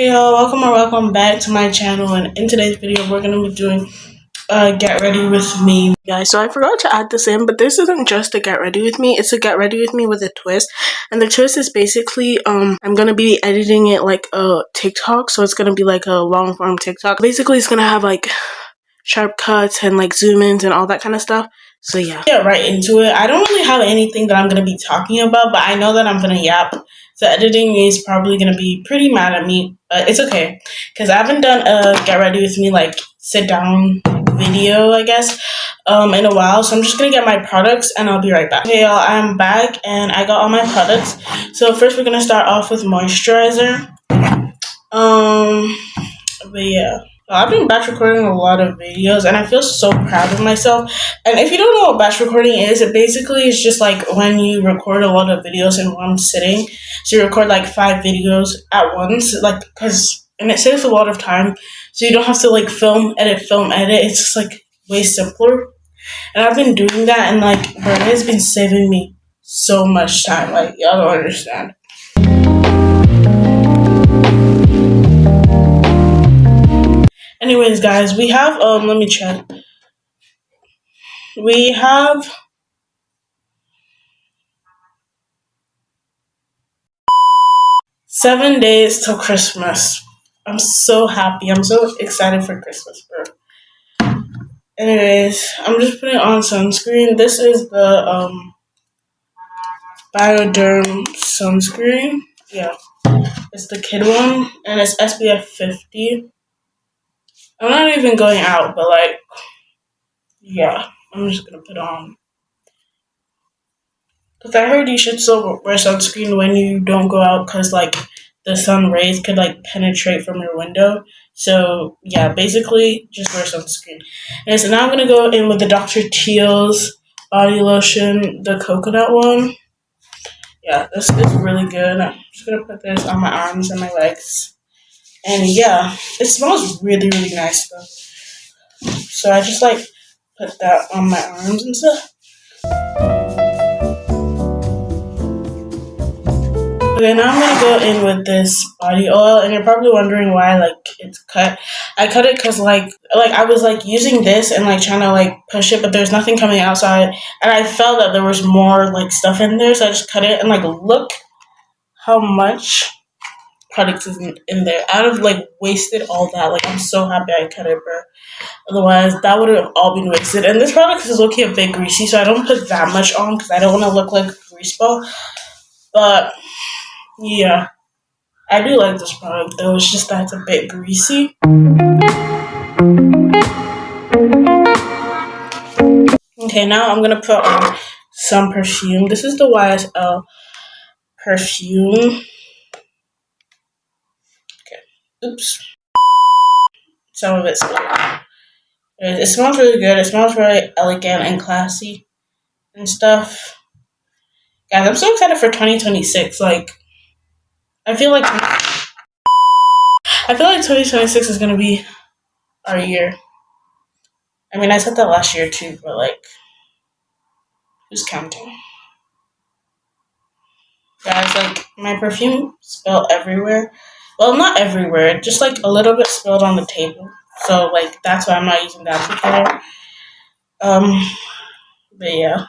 Hey y'all, welcome or welcome back to my channel, and in today's video we're going to be doing get ready with me, guys. So I forgot to add this in, but this isn't just a get ready with me, it's a get ready with me with a twist. And the twist is basically I'm going to be editing it like a TikTok, so it's going to be like a long form TikTok. Basically it's going to have like sharp cuts and like zoom ins and all that kind of stuff. So yeah, get right into it. I don't really have anything that I'm going to be talking about, but I know that I'm going to yap. So editing is probably going to be pretty mad at me, but it's okay because I haven't done a get ready with me like sit down video, I guess, in a while. So I'm just going to get my products and I'll be right back. Okay, y'all, I'm back and I got all my products. So first we're going to start off with moisturizer. But yeah. I've been batch recording a lot of videos and I feel so proud of myself. And if you don't know what batch recording is, it basically is just like when you record a lot of videos in one sitting. So you record like 5 videos at once, like and it saves a lot of time. So you don't have to like film, edit. It's just like way simpler. And I've been doing that and like, bro, it has been saving me so much time. Like, y'all don't understand. Anyways, guys, we have, let me check. We have 7 days till Christmas. I'm so happy. I'm so excited for Christmas, bro. Anyways, I'm just putting on sunscreen. This is the, Bioderm sunscreen. Yeah, it's the kid one, and it's SPF 50. I'm not even going out, but like, yeah, I'm just gonna put on. Because I heard you should still wear sunscreen when you don't go out because, like, the sun rays could, like, penetrate from your window. So, yeah, basically, just wear sunscreen. And so now I'm going to go in with the Dr. Teal's body lotion, the coconut one. Yeah, this is really good. I'm just going to put this on my arms and my legs. And, yeah, it smells really, really nice, though. So I just, like, put that on my arms and stuff. Okay, now I'm gonna go in with this body oil, and you're probably wondering why like it's cut. I cut it because like I was like using this and like trying to like push it, but there's nothing coming outside, and I felt that there was more like stuff in there, so I just cut it. And like, look how much product is in there. I'd have like wasted all that. Like, I'm so happy I cut it, bro. Otherwise, that would have all been wasted. And this product is okay a bit greasy, so I don't put that much on because I don't want to look like a grease ball. But yeah, I do like this product though, it's just that it's a bit greasy. Okay, now I'm gonna put on some perfume. This is the YSL perfume. Okay, oops. Some of it spilled. It smells really good. It smells really elegant and classy and stuff. Guys, I'm so excited for 2026. Like, I feel like 2026 is gonna be our year. I mean, I said that last year too, but like, who's counting? Guys, like, my perfume spilled everywhere. Well, not everywhere, just like a little bit spilled on the table. So like, that's why I'm not using that applicator. But yeah.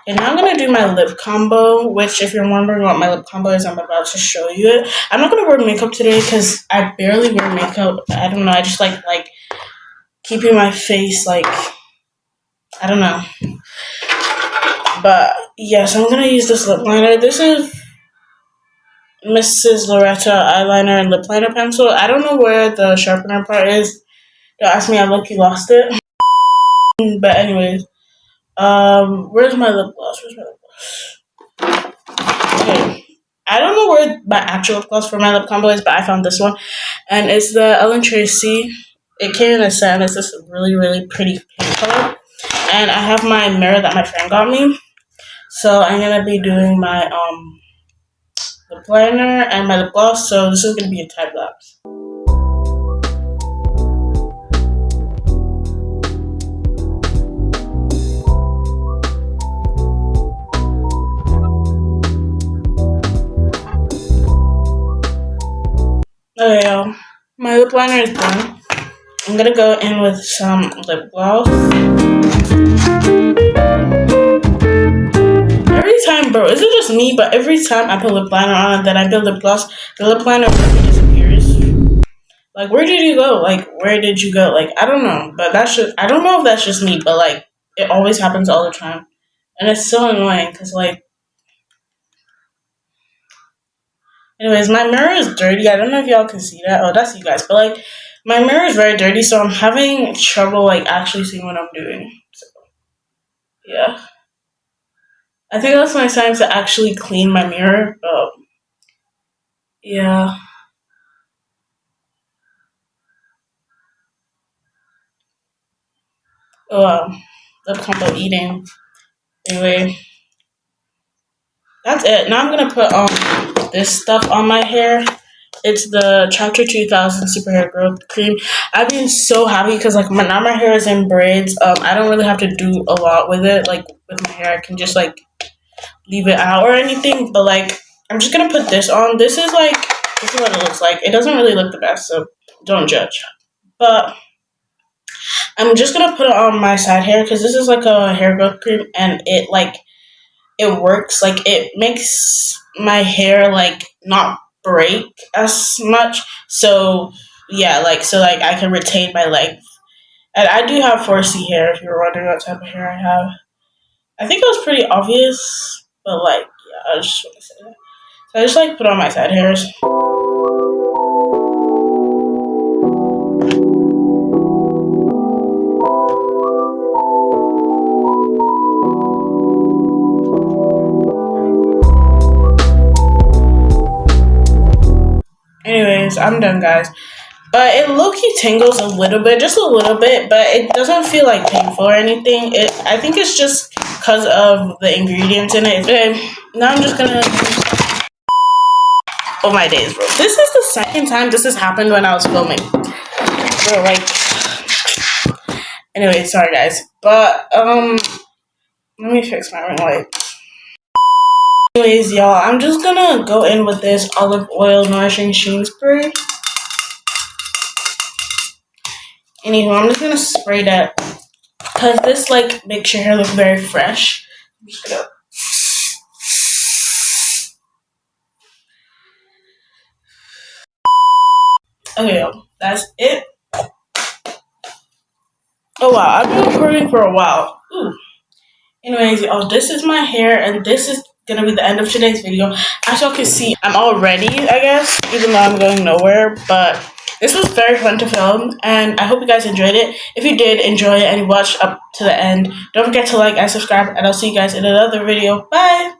And now I'm gonna do my lip combo, which if you're wondering what my lip combo is, I'm about to show you it. I'm not gonna wear makeup today because I barely wear makeup. I don't know, I just like keeping my face like, I don't know. But yes, I'm gonna use this lip liner. This is Mrs. Loretta eyeliner and lip liner pencil. I don't know where the sharpener part is. Don't ask me, I low-key lost it. But anyways, where's my lip gloss? Okay. I don't know where my actual lip gloss for my lip combo is, but I found this one. And it's the Ellen Tracy. It came in a set, and it's this really, really pretty pink color. And I have my mirror that my friend got me. So I'm gonna be doing my lip liner and my lip gloss. So this is gonna be a time lapse. Okay, y'all. My lip liner is done. I'm gonna go in with some lip gloss. Every time, bro, is it just me? But every time I put lip liner on and then I put lip gloss, the lip liner disappears. Like, where did you go? Like, where did you go? Like, I don't know. But that's just, I don't know if that's just me, but like, it always happens all the time. And it's so annoying because, like, anyways, my mirror is dirty. I don't know if y'all can see that. Oh, that's you guys. But, like, my mirror is very dirty, so I'm having trouble, like, actually seeing what I'm doing. So, yeah. I think that's my sign to actually clean my mirror. Yeah. Oh, lip combo eating. Anyway, that's it. Now I'm gonna put this stuff on my hair. It's the Chapter 2000 Super Hair Growth Cream. I've been so happy because like now my hair is in braids. I don't really have to do a lot with it. Like with my hair, I can just like leave it out or anything. But like I'm just gonna put this on. This is what it looks like. It doesn't really look the best, so don't judge. But I'm just gonna put it on my side hair because this is like a hair growth cream and it works. Like it makes my hair like not break as much. So yeah, like I can retain my length. And I do have 4C hair if you're wondering what type of hair I have. I think it was pretty obvious, but like yeah, I just want to say that. So I just like put on my side hairs. Anyways, I'm done, guys. But it low-key tingles a little bit, just a little bit, but it doesn't feel like painful or anything. I think it's just because of the ingredients in it. Okay, now I'm just gonna. Oh my days, bro! This is the second time this has happened when I was filming. Bro, like. Anyway, sorry guys, but let me fix my ring light. Anyways, y'all, I'm just gonna go in with this olive oil nourishing sheen spray. Anywho, I'm just gonna spray that because this like makes your hair look very fresh. I'm just gonna. Okay, y'all, that's it. Oh wow, I've been recording for a while. Ooh. Anyways, y'all, this is my hair, and this is gonna be the end of today's video. As y'all can see, I'm all ready, I guess, even though I'm going nowhere. But this was very fun to film, and I hope you guys enjoyed it. If you did enjoy it and you watched up to the end, don't forget to like and subscribe, and I'll see you guys in another video. Bye!